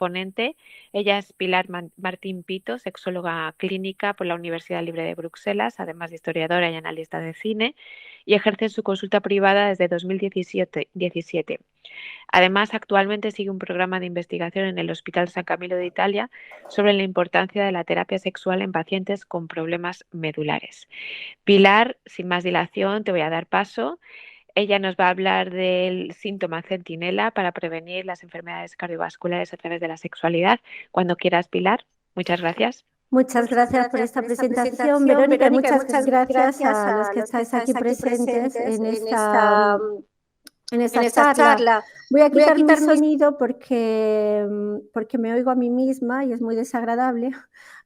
ponente. Ella es Pilar Martín Pito, sexóloga clínica por la Universidad Libre de Bruselas, además de historiadora y analista de cine, y ejerce su consulta privada desde 2017. Además, actualmente sigue un programa de investigación en el Hospital San Camilo de Italia sobre la importancia de la terapia sexual en pacientes con problemas medulares. Pilar, sin más dilación, te voy a dar paso. Ella nos va a hablar del síntoma centinela para prevenir las enfermedades cardiovasculares a través de la sexualidad. Cuando quieras, Pilar. Muchas gracias. Muchas gracias por esta presentación, Verónica, y muchas gracias a los que estáis aquí presentes en esta charla. Voy a quitar mi sonido porque me oigo a mí misma y es muy desagradable,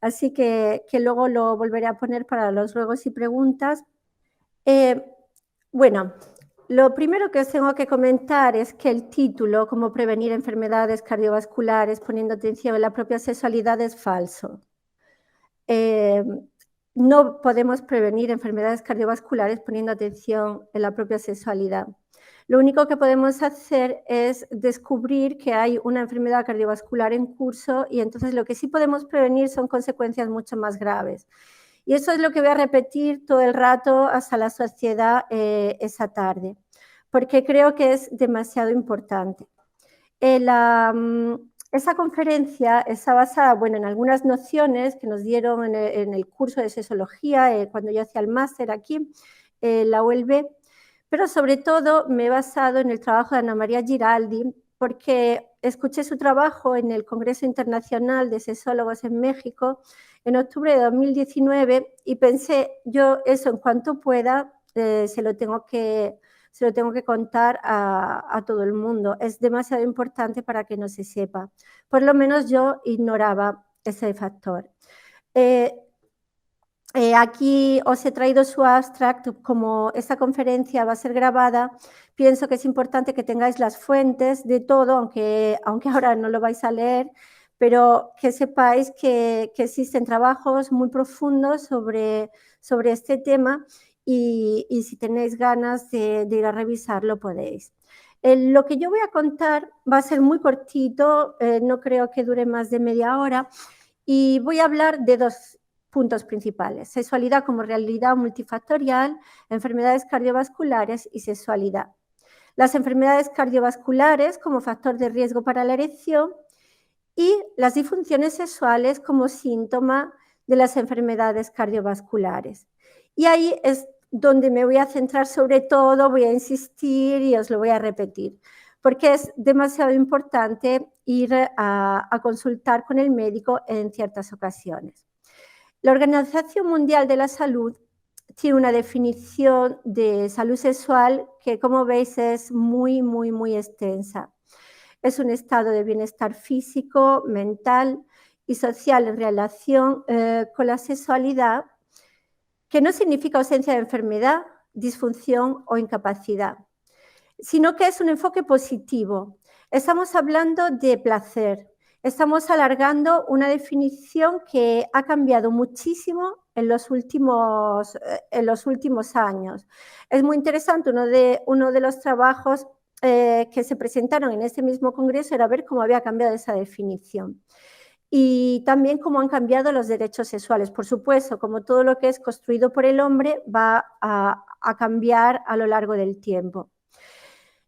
así que luego lo volveré a poner para los ruegos y preguntas. Bueno, lo primero que os tengo que comentar es que el título, cómo prevenir enfermedades cardiovasculares poniendo atención en la propia sexualidad, es falso. No podemos prevenir enfermedades cardiovasculares poniendo atención en la propia sexualidad. Lo único que podemos hacer es descubrir que hay una enfermedad cardiovascular en curso y entonces lo que sí podemos prevenir son consecuencias mucho más graves. Y eso es lo que voy a repetir todo el rato hasta la saciedad esa tarde, porque creo que es demasiado importante. Esa conferencia está basada en algunas nociones que nos dieron en el curso de sexología cuando yo hacía el máster aquí, la ULB, pero sobre todo me he basado en el trabajo de Ana María Giraldi, porque escuché su trabajo en el Congreso Internacional de Sexólogos en México en octubre de 2019 y pensé, yo eso en cuanto pueda se lo tengo que contar a todo el mundo. Es demasiado importante para que no se sepa. Por lo menos yo ignoraba ese factor. Aquí os he traído su abstract. Como esta conferencia va a ser grabada, pienso que es importante que tengáis las fuentes de todo, aunque ahora no lo vais a leer, pero que sepáis que existen trabajos muy profundos sobre este tema y si tenéis ganas de ir a revisarlo podéis. Lo que yo voy a contar va a ser muy cortito, no creo que dure más de media hora, y voy a hablar de dos puntos principales: sexualidad como realidad multifactorial, enfermedades cardiovasculares y sexualidad. Las enfermedades cardiovasculares como factor de riesgo para la erección y las disfunciones sexuales como síntoma de las enfermedades cardiovasculares. Y ahí es donde me voy a centrar sobre todo, voy a insistir y os lo voy a repetir, porque es demasiado importante ir a consultar con el médico en ciertas ocasiones. La Organización Mundial de la Salud tiene una definición de salud sexual que, como veis, es muy, muy, muy extensa. Es un estado de bienestar físico, mental y social en relación con la sexualidad, que no significa ausencia de enfermedad, disfunción o incapacidad, sino que es un enfoque positivo. Estamos hablando de placer. Estamos alargando una definición que ha cambiado muchísimo en los últimos años. Es muy interesante, uno de los trabajos que se presentaron en este mismo congreso era ver cómo había cambiado esa definición. Y también cómo han cambiado los derechos sexuales. Por supuesto, como todo lo que es construido por el hombre va a cambiar a lo largo del tiempo.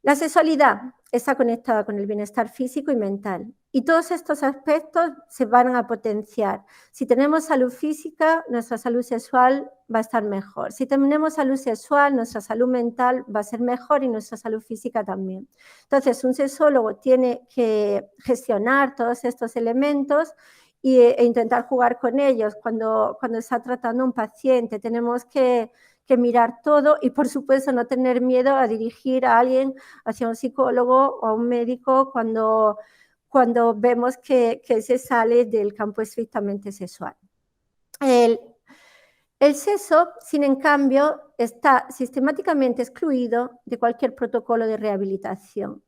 La sexualidad está conectada con el bienestar físico y mental, y todos estos aspectos se van a potenciar. Si tenemos salud física, nuestra salud sexual va a estar mejor. Si tenemos salud sexual, nuestra salud mental va a ser mejor y nuestra salud física también. Entonces, un sexólogo tiene que gestionar todos estos elementos e intentar jugar con ellos cuando está tratando a un paciente. Tenemos que mirar todo y, por supuesto, no tener miedo a dirigir a alguien hacia un psicólogo o a un médico cuando vemos que se sale del campo estrictamente sexual. El sexo, sin en cambio, está sistemáticamente excluido de cualquier protocolo de rehabilitación.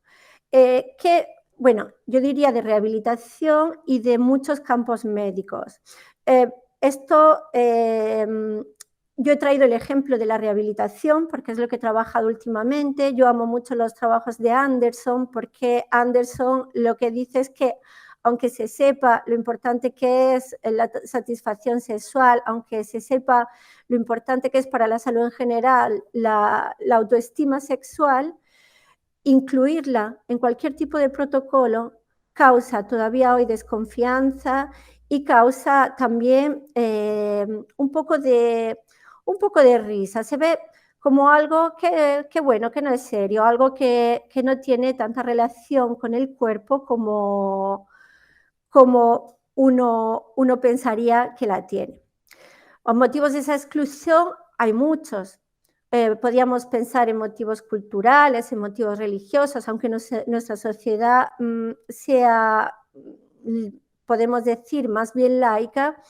Yo diría de rehabilitación y de muchos campos médicos. Yo he traído el ejemplo de la rehabilitación porque es lo que he trabajado últimamente. Yo amo mucho los trabajos de Anderson porque Anderson lo que dice es que aunque se sepa lo importante que es la satisfacción sexual, aunque se sepa lo importante que es para la salud en general la autoestima sexual, incluirla en cualquier tipo de protocolo causa todavía hoy desconfianza y causa también un poco de risa. Se ve como algo bueno, que no es serio, algo que no tiene tanta relación con el cuerpo como uno pensaría que la tiene. Los motivos de esa exclusión hay muchos. Podríamos pensar en motivos culturales, en motivos religiosos, aunque nuestra sociedad sea, podemos decir, más bien laica.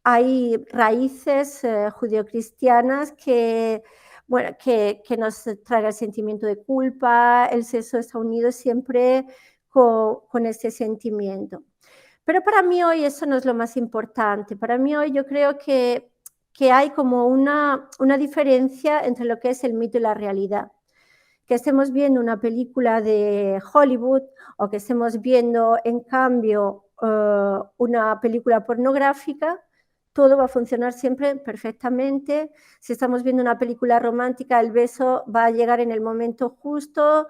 Hay raíces judeocristianas que nos traen el sentimiento de culpa. El sexo está unido siempre con este sentimiento. Pero para mí hoy eso no es lo más importante. Para mí hoy yo creo que hay como una diferencia entre lo que es el mito y la realidad. Que estemos viendo una película de Hollywood o que estemos viendo, en cambio, una película pornográfica, todo va a funcionar siempre perfectamente. Si estamos viendo una película romántica, el beso va a llegar en el momento justo,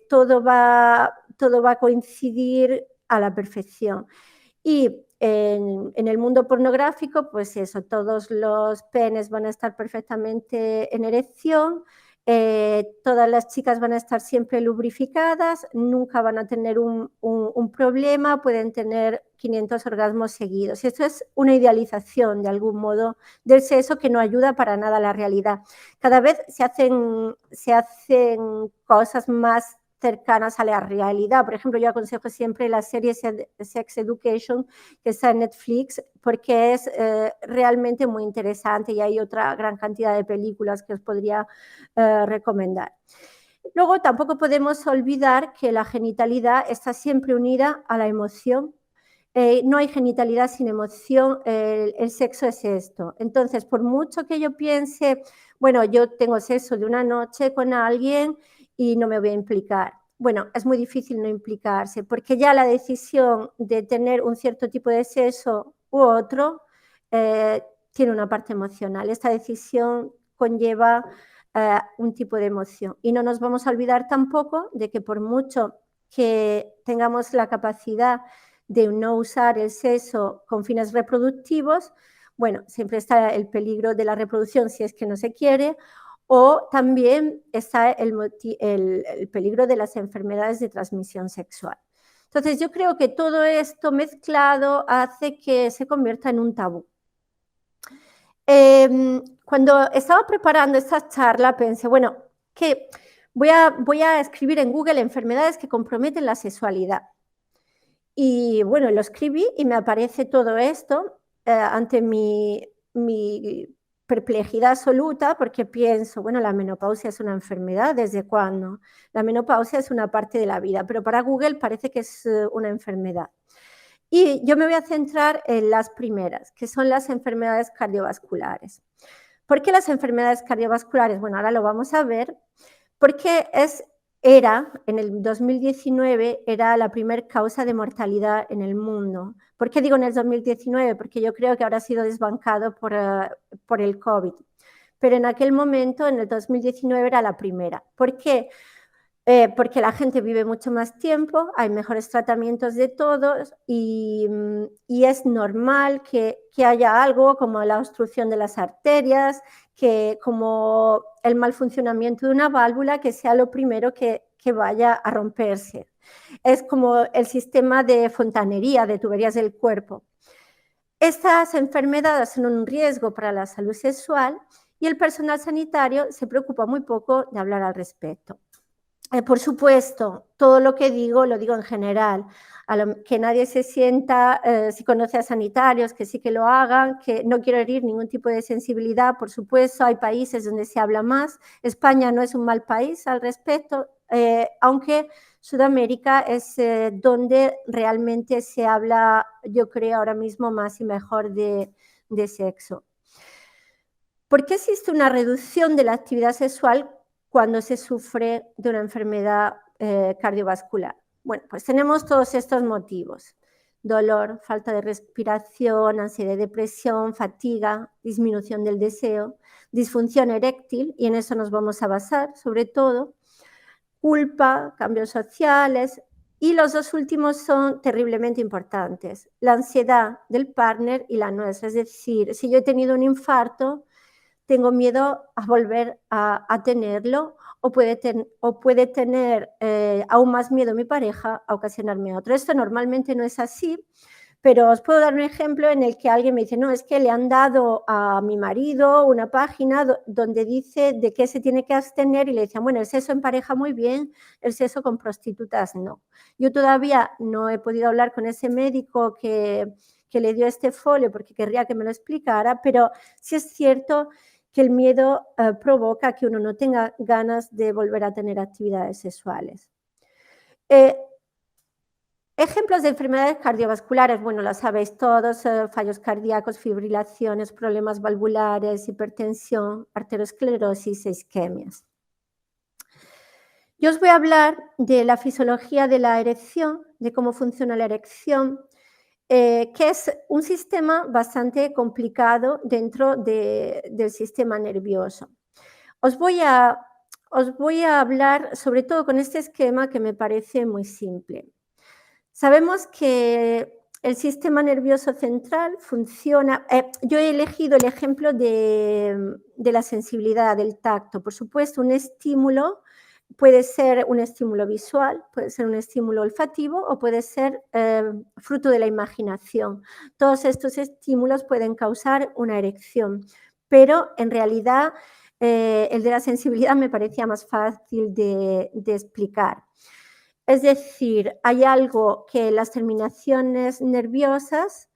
todo va a coincidir a la perfección. Y en el mundo pornográfico, pues eso, todos los penes van a estar perfectamente en erección, todas las chicas van a estar siempre lubrificadas, nunca van a tener un problema, pueden tener 500 orgasmos seguidos. Esto es una idealización, de algún modo, del sexo que no ayuda para nada a la realidad. Cada vez se hacen cosas más cercanas a la realidad. Por ejemplo, yo aconsejo siempre la serie Sex Education, que está en Netflix, porque es realmente muy interesante y hay otra gran cantidad de películas que os podría recomendar. Luego, tampoco podemos olvidar que la genitalidad está siempre unida a la emoción. No hay genitalidad sin emoción, el sexo es esto. Entonces, por mucho que yo piense, bueno, yo tengo sexo de una noche con alguien y no me voy a implicar. Bueno, es muy difícil no implicarse, porque ya la decisión de tener un cierto tipo de sexo u otro tiene una parte emocional. Esta decisión conlleva un tipo de emoción. Y no nos vamos a olvidar tampoco de que por mucho que tengamos la capacidad de no usar el sexo con fines reproductivos, bueno, siempre está el peligro de la reproducción si es que no se quiere, o también está el peligro de las enfermedades de transmisión sexual. Entonces, yo creo que todo esto mezclado hace que se convierta en un tabú. Cuando estaba preparando esta charla, pensé, bueno, que voy a escribir en Google enfermedades que comprometen la sexualidad. Y bueno, lo escribí y me aparece todo esto ante mi perplejidad absoluta, porque pienso, bueno, la menopausia es una enfermedad, ¿desde cuándo? La menopausia es una parte de la vida, pero para Google parece que es una enfermedad. Y yo me voy a centrar en las primeras, que son las enfermedades cardiovasculares. ¿Por qué las enfermedades cardiovasculares? Bueno, ahora lo vamos a ver, porque en el 2019, era la primera causa de mortalidad en el mundo. ¿Por qué digo en el 2019? Porque yo creo que ahora ha sido desbancado por el COVID. Pero en aquel momento, en el 2019, era la primera. ¿Por qué? Porque la gente vive mucho más tiempo, hay mejores tratamientos de todos y es normal que haya algo como la obstrucción de las arterias, como el mal funcionamiento de una válvula, que sea lo primero que vaya a romperse. Es como el sistema de fontanería, de tuberías del cuerpo. Estas enfermedades son un riesgo para la salud sexual y el personal sanitario se preocupa muy poco de hablar al respecto. Por supuesto, todo lo que digo lo digo en general, que nadie se sienta, si conoce a sanitarios, que sí que lo hagan, que no quiero herir ningún tipo de sensibilidad. Por supuesto, hay países donde se habla más. España no es un mal país al respecto, aunque Sudamérica es donde realmente se habla, yo creo, ahora mismo más y mejor de sexo. ¿Por qué existe una reducción de la actividad sexual cuando se sufre de una enfermedad cardiovascular? Bueno, pues tenemos todos estos motivos. Dolor, falta de respiración, ansiedad y depresión, fatiga, disminución del deseo, disfunción eréctil, y en eso nos vamos a basar, sobre todo, culpa, cambios sociales, y los dos últimos son terriblemente importantes, la ansiedad del partner y la nuestra. Es decir, si yo he tenido un infarto, tengo miedo a volver a tenerlo, o puede tener aún más miedo mi pareja a ocasionarme otro. Esto normalmente no es así, pero os puedo dar un ejemplo en el que alguien me dice, no, es que le han dado a mi marido una página donde dice de qué se tiene que abstener, y le decían, bueno, el sexo en pareja muy bien, el sexo con prostitutas no. Yo todavía no he podido hablar con ese médico que le dio este folio porque querría que me lo explicara, pero sí es cierto que el miedo provoca que uno no tenga ganas de volver a tener actividades sexuales. Ejemplos de enfermedades cardiovasculares, bueno, lo sabéis todos, fallos cardíacos, fibrilaciones, problemas valvulares, hipertensión, arteriosclerosis e isquemias. Yo os voy a hablar de la fisiología de la erección, de cómo funciona la erección, que es un sistema bastante complicado dentro del sistema nervioso. Os voy a hablar sobre todo con este esquema que me parece muy simple. Sabemos que el sistema nervioso central funciona. Yo he elegido el ejemplo de la sensibilidad, del tacto. Por supuesto, un estímulo puede ser un estímulo visual, puede ser un estímulo olfativo o puede ser fruto de la imaginación. Todos estos estímulos pueden causar una erección, pero en realidad el de la sensibilidad me parecía más fácil de explicar. Es decir, hay algo que las terminaciones nerviosas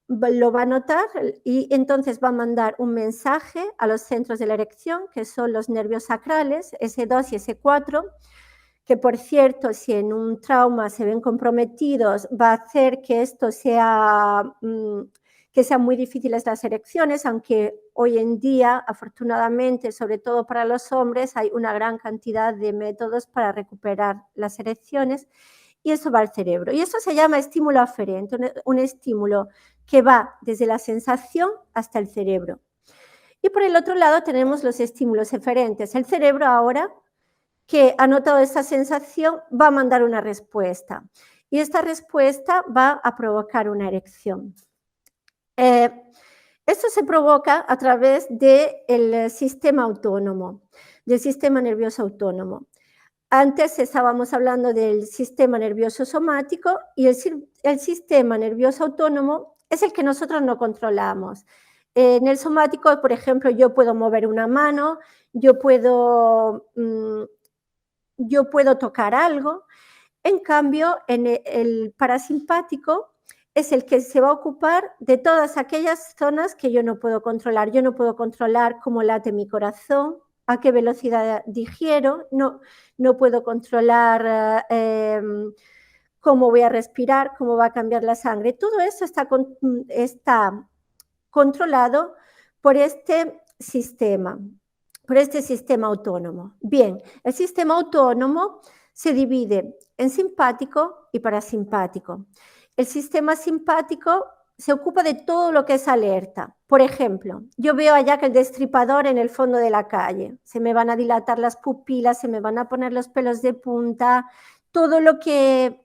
lo va a notar y entonces va a mandar un mensaje a los centros de la erección, que son los nervios sacrales, S2 y S4, que por cierto, si en un trauma se ven comprometidos, va a hacer que esto sea, que sean muy difíciles las erecciones, aunque hoy en día, afortunadamente, sobre todo para los hombres, hay una gran cantidad de métodos para recuperar las erecciones, y eso va al cerebro. Y eso se llama estímulo aferente, un estímulo que va desde la sensación hasta el cerebro. Y por el otro lado tenemos los estímulos eferentes. El cerebro ahora, que ha notado esa sensación, va a mandar una respuesta. Y esta respuesta va a provocar una erección. Esto se provoca a través del sistema autónomo, del sistema nervioso autónomo. Antes estábamos hablando del sistema nervioso somático y el sistema nervioso autónomo es el que nosotros no controlamos. En el somático, por ejemplo, yo puedo mover una mano, yo puedo tocar algo. En cambio, en el parasimpático es el que se va a ocupar de todas aquellas zonas que yo no puedo controlar. Yo no puedo controlar cómo late mi corazón, a qué velocidad digiero, no puedo controlar cómo voy a respirar, cómo va a cambiar la sangre. Todo eso está controlado por este sistema autónomo. Bien, el sistema autónomo se divide en simpático y parasimpático. El sistema simpático se ocupa de todo lo que es alerta. Por ejemplo, yo veo a Jack el Destripador en el fondo de la calle. Se me van a dilatar las pupilas, se me van a poner los pelos de punta, todo lo que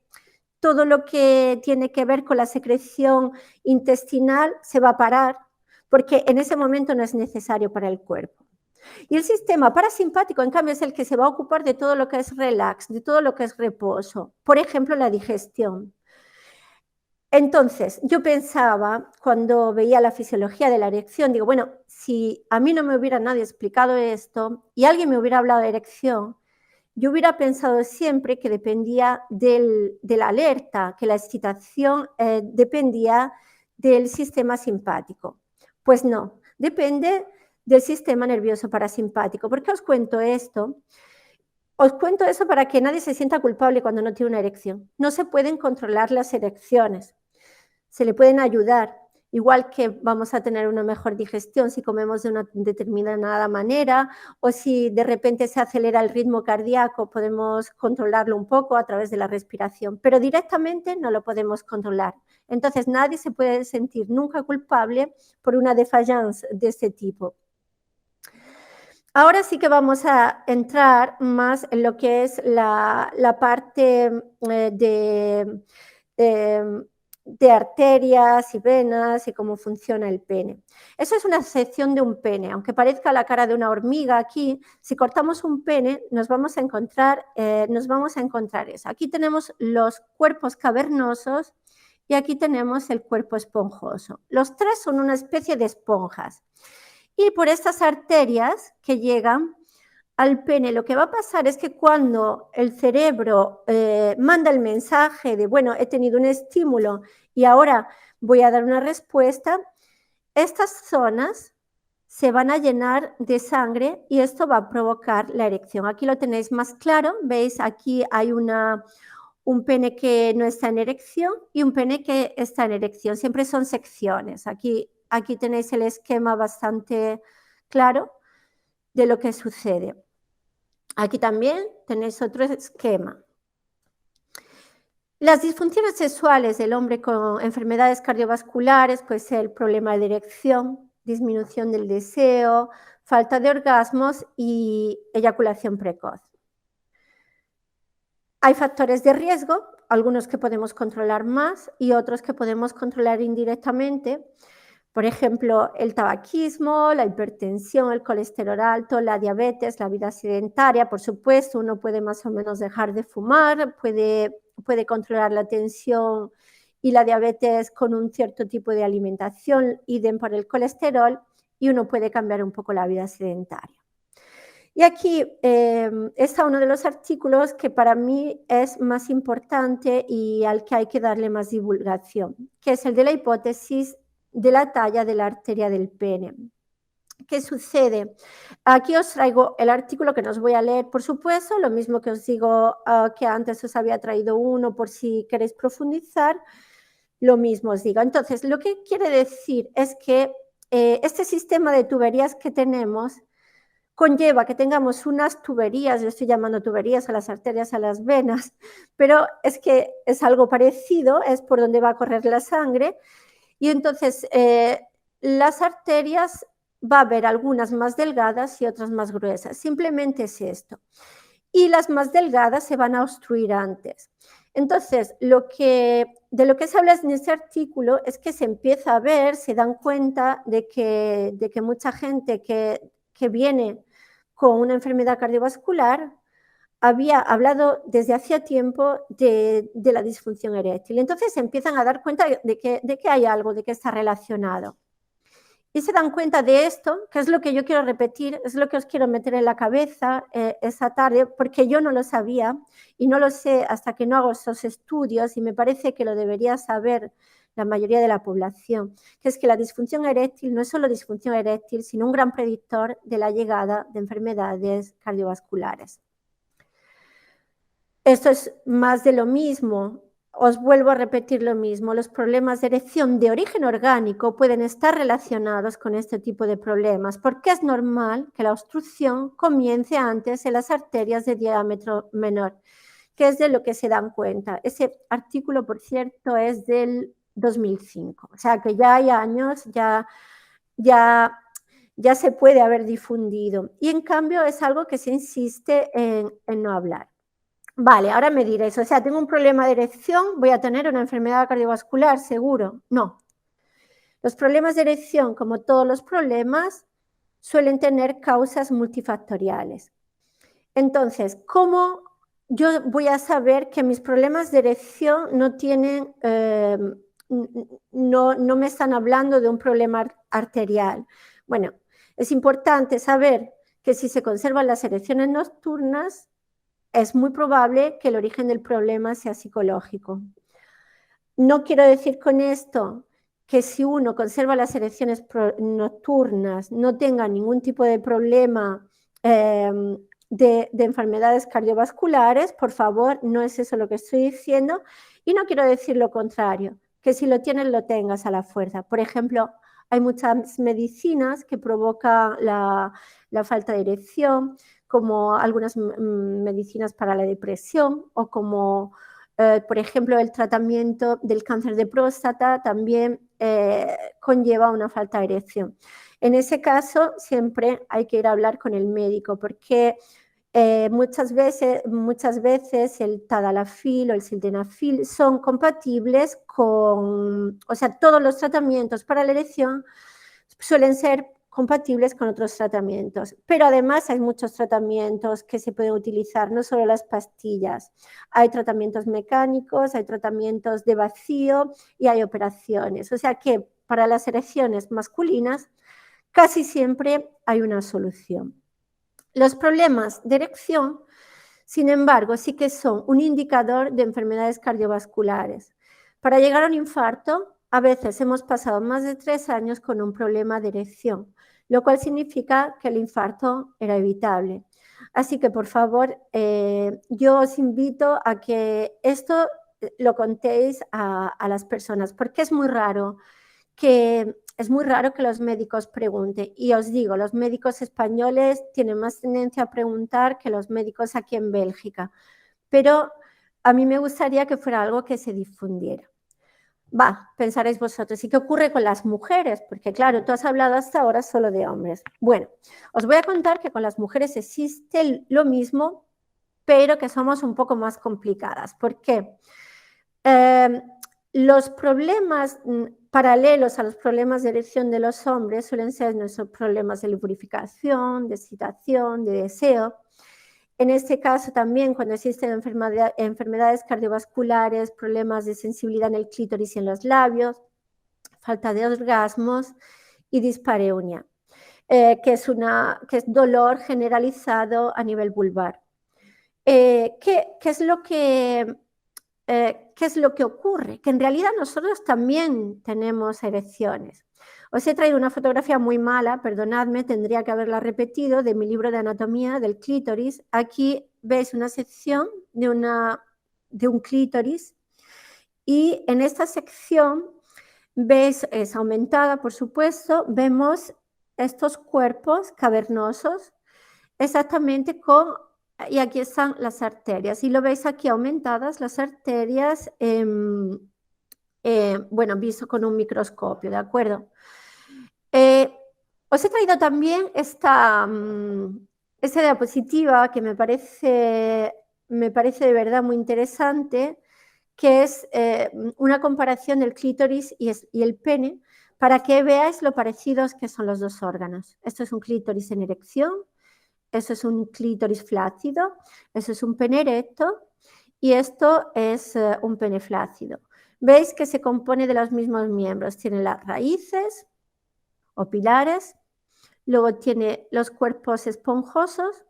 tiene que ver con la secreción intestinal se va a parar, porque en ese momento no es necesario para el cuerpo. Y el sistema parasimpático, en cambio, es el que se va a ocupar de todo lo que es relax, de todo lo que es reposo. Por ejemplo, la digestión. Entonces, yo pensaba, cuando veía la fisiología de la erección, digo, bueno, si a mí no me hubiera nadie explicado esto y alguien me hubiera hablado de erección, yo hubiera pensado siempre que dependía de la alerta, que la excitación dependía del sistema simpático. Pues no, depende del sistema nervioso parasimpático. ¿Por qué os cuento esto? Os cuento eso para que nadie se sienta culpable cuando no tiene una erección. No se pueden controlar las erecciones, se le pueden ayudar. igual que vamos a tener una mejor digestión si comemos de una determinada manera, o si de repente se acelera el ritmo cardíaco, podemos controlarlo un poco a través de la respiración, pero directamente no lo podemos controlar. Entonces nadie se puede sentir nunca culpable por una défaillance de este tipo. Ahora sí que vamos a entrar más en lo que es la parte de arterias y venas y cómo funciona el pene. Eso es una sección de un pene. Aunque parezca la cara de una hormiga aquí, si cortamos un pene nos vamos a encontrar eso. Aquí tenemos los cuerpos cavernosos y aquí tenemos el cuerpo esponjoso. Los tres son una especie de esponjas. Y por estas arterias que llegan al pene, lo que va a pasar es que cuando el cerebro manda el mensaje de, bueno, he tenido un estímulo y ahora voy a dar una respuesta, estas zonas se van a llenar de sangre y esto va a provocar la erección. Aquí lo tenéis más claro, veis, aquí hay un pene que no está en erección y un pene que está en erección. Siempre son secciones. Aquí tenéis el esquema bastante claro de lo que sucede. Aquí también tenéis otro esquema. Las disfunciones sexuales del hombre con enfermedades cardiovasculares, pues el problema de erección, disminución del deseo, falta de orgasmos y eyaculación precoz. Hay factores de riesgo, algunos que podemos controlar más y otros que podemos controlar indirectamente. Por ejemplo, el tabaquismo, la hipertensión, el colesterol alto, la diabetes, la vida sedentaria. Por supuesto, uno puede más o menos dejar de fumar, puede controlar la tensión y la diabetes con un cierto tipo de alimentación, idem por el colesterol, y uno puede cambiar un poco la vida sedentaria. Y aquí está uno de los artículos que para mí es más importante y al que hay que darle más divulgación, que es el de la hipótesis de la talla de la arteria del pene. ¿Qué sucede? Aquí os traigo el artículo que no os voy a leer, por supuesto, lo mismo que os digo que antes os había traído uno por si queréis profundizar, lo mismo os digo. Entonces, lo que quiere decir es que este sistema de tuberías que tenemos conlleva que tengamos unas tuberías, yo estoy llamando tuberías a las arterias, a las venas, pero es que es algo parecido, es por donde va a correr la sangre, y entonces las arterias va a haber algunas más delgadas y otras más gruesas, simplemente es esto. Y las más delgadas se van a obstruir antes. Entonces, de lo que se habla en este artículo es que se empieza a ver, se dan cuenta de que mucha gente que viene con una enfermedad cardiovascular había hablado desde hacía tiempo de la disfunción eréctil. Entonces se empiezan a dar cuenta de que hay algo, de que está relacionado. Y se dan cuenta de esto, que es lo que yo quiero repetir, es lo que os quiero meter en la cabeza esa tarde, porque yo no lo sabía y no lo sé hasta que no hago esos estudios y me parece que lo debería saber la mayoría de la población, que es que la disfunción eréctil no es solo disfunción eréctil, sino un gran predictor de la llegada de enfermedades cardiovasculares. Esto es más de lo mismo. Os vuelvo a repetir lo mismo. Los problemas de erección de origen orgánico pueden estar relacionados con este tipo de problemas, porque es normal que la obstrucción comience antes en las arterias de diámetro menor, que es de lo que se dan cuenta. Ese artículo, por cierto, es del 2005, o sea que ya hay años, ya se puede haber difundido. Y en cambio es algo que se insiste en no hablar. Vale, ahora me diréis, o sea, tengo un problema de erección, voy a tener una enfermedad cardiovascular, seguro. No. Los problemas de erección, como todos los problemas, suelen tener causas multifactoriales. Entonces, ¿cómo yo voy a saber que mis problemas de erección no tienen, no me están hablando de un problema arterial? Bueno, es importante saber que si se conservan las erecciones nocturnas, es muy probable que el origen del problema sea psicológico. No quiero decir con esto que si uno conserva las erecciones nocturnas no tenga ningún tipo de problema de enfermedades cardiovasculares, por favor, no es eso lo que estoy diciendo, y no quiero decir lo contrario, que si lo tienes lo tengas a la fuerza. Por ejemplo, hay muchas medicinas que provocan la falta de erección, como algunas medicinas para la depresión o como, por ejemplo, el tratamiento del cáncer de próstata también conlleva una falta de erección. En ese caso, siempre hay que ir a hablar con el médico porque muchas veces el tadalafil o el sildenafil son compatibles con, o sea, todos los tratamientos para la erección suelen ser compatibles con otros tratamientos, pero además hay muchos tratamientos que se pueden utilizar, no solo las pastillas, hay tratamientos mecánicos, hay tratamientos de vacío y hay operaciones, o sea que para las erecciones masculinas casi siempre hay una solución. Los problemas de erección, sin embargo, sí que son un indicador de enfermedades cardiovasculares. Para llegar a un infarto, a veces hemos pasado más de 3 años con un problema de erección, lo cual significa que el infarto era evitable. Así que, por favor, yo os invito a que esto lo contéis a las personas, porque es muy raro que los médicos pregunten. Y os digo, los médicos españoles tienen más tendencia a preguntar que los médicos aquí en Bélgica. Pero a mí me gustaría que fuera algo que se difundiera. Pensaréis vosotros, ¿y qué ocurre con las mujeres? Porque claro, tú has hablado hasta ahora solo de hombres. Bueno, os voy a contar que con las mujeres existe lo mismo, pero que somos un poco más complicadas. ¿Por qué? Los problemas paralelos a los problemas de erección de los hombres suelen ser nuestros problemas de lubrificación, de excitación, de deseo. En este caso también cuando existen enfermedades cardiovasculares, problemas de sensibilidad en el clítoris y en los labios, falta de orgasmos y dispareunia, que es dolor generalizado a nivel vulvar. ¿Qué es lo que ocurre? Que en realidad nosotros también tenemos erecciones. Os he traído una fotografía muy mala, perdonadme, tendría que haberla repetido, de mi libro de anatomía del clítoris. Aquí veis una sección de un clítoris y en esta sección veis, es aumentada por supuesto, vemos estos cuerpos cavernosos exactamente y aquí están las arterias. Y lo veis aquí aumentadas las arterias, bueno, visto con un microscopio, ¿de acuerdo? Os he traído también esta diapositiva que me parece de verdad muy interesante, que es una comparación del clítoris y el pene, para que veáis lo parecidos que son los dos órganos. Esto es un clítoris en erección, eso es un clítoris flácido, eso es un pene erecto y esto es un pene flácido. Veis que se compone de los mismos miembros, tiene las raíces o pilares, luego tiene los cuerpos esponjosos.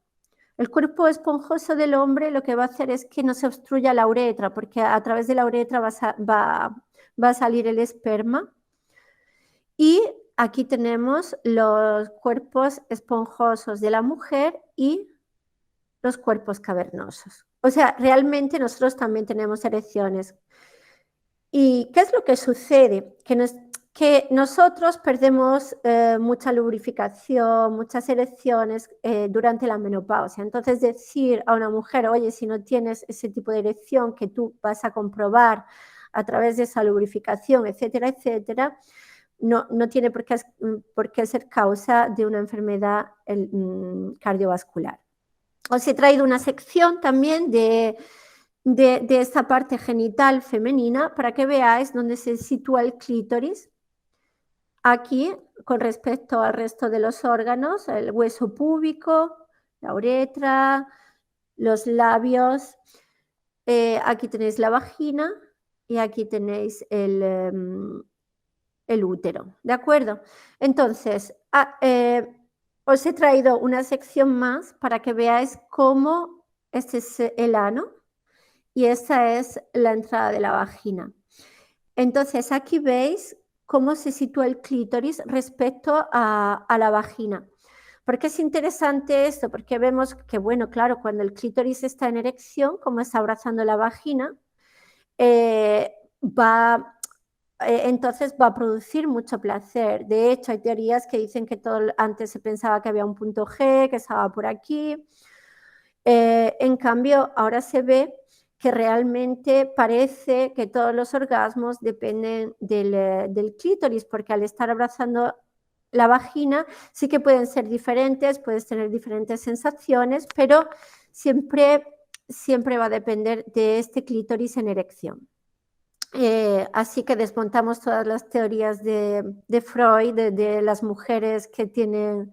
El cuerpo esponjoso del hombre lo que va a hacer es que no se obstruya la uretra, porque a través de la uretra va a salir el esperma. Y aquí tenemos los cuerpos esponjosos de la mujer y los cuerpos cavernosos. O sea, realmente nosotros también tenemos erecciones. ¿Y qué es lo que sucede? Que nosotros perdemos mucha lubrificación, muchas erecciones durante la menopausia. Entonces decir a una mujer, oye, si no tienes ese tipo de erección que tú vas a comprobar a través de esa lubrificación, etcétera, etcétera, no tiene por qué ser causa de una enfermedad cardiovascular. Os he traído una sección también de esta parte genital femenina para que veáis dónde se sitúa el clítoris. Aquí, con respecto al resto de los órganos, el hueso púbico, la uretra, los labios. Aquí tenéis la vagina y aquí tenéis el útero, ¿de acuerdo? Entonces, os he traído una sección más para que veáis cómo este es el ano y esta es la entrada de la vagina. Entonces, aquí veis cómo se sitúa el clítoris respecto a la vagina. ¿Por qué es interesante esto? Porque vemos que, bueno, claro, cuando el clítoris está en erección, como está abrazando la vagina, va entonces va a producir mucho placer. De hecho, hay teorías que dicen que antes se pensaba que había un punto G, que estaba por aquí. En cambio, ahora se ve que realmente parece que todos los orgasmos dependen del clítoris, porque al estar abrazando la vagina sí que pueden ser diferentes, puedes tener diferentes sensaciones, pero siempre va a depender de este clítoris en erección. Así que desmontamos todas las teorías de Freud, de las mujeres que tienen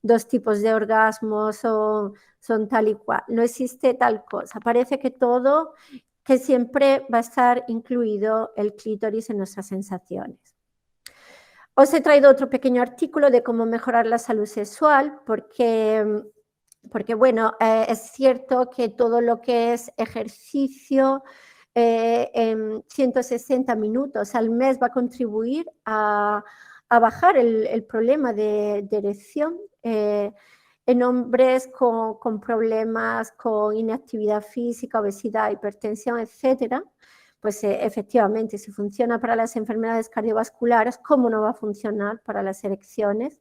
dos tipos de orgasmos o son tal y cual. No existe tal cosa. Parece que siempre va a estar incluido el clítoris en nuestras sensaciones. Os he traído otro pequeño artículo de cómo mejorar la salud sexual, porque bueno, es cierto que todo lo que es ejercicio en 160 minutos al mes va a contribuir a bajar el problema de erección en hombres con problemas, con inactividad física, obesidad, hipertensión, etcétera. Pues efectivamente, si funciona para las enfermedades cardiovasculares, ¿cómo no va a funcionar para las erecciones?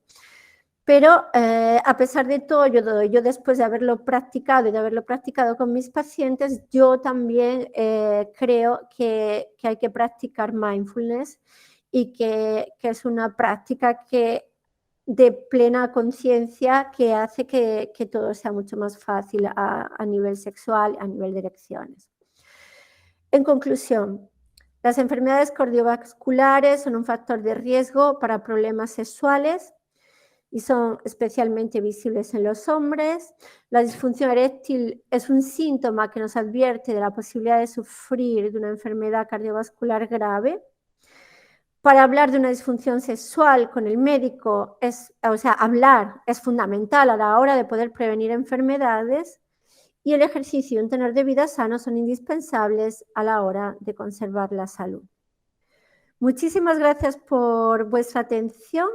Pero a pesar de todo, yo después de haberlo practicado y de haberlo practicado con mis pacientes, yo también creo que hay que practicar mindfulness y que es una práctica de plena conciencia que hace que todo sea mucho más fácil a nivel sexual, a nivel de erecciones. En conclusión, las enfermedades cardiovasculares son un factor de riesgo para problemas sexuales y son especialmente visibles en los hombres. La disfunción eréctil es un síntoma que nos advierte de la posibilidad de sufrir de una enfermedad cardiovascular grave. Para hablar de una disfunción sexual con el médico, hablar es fundamental a la hora de poder prevenir enfermedades, y el ejercicio y un tenor de vida sano son indispensables a la hora de conservar la salud. Muchísimas gracias por vuestra atención.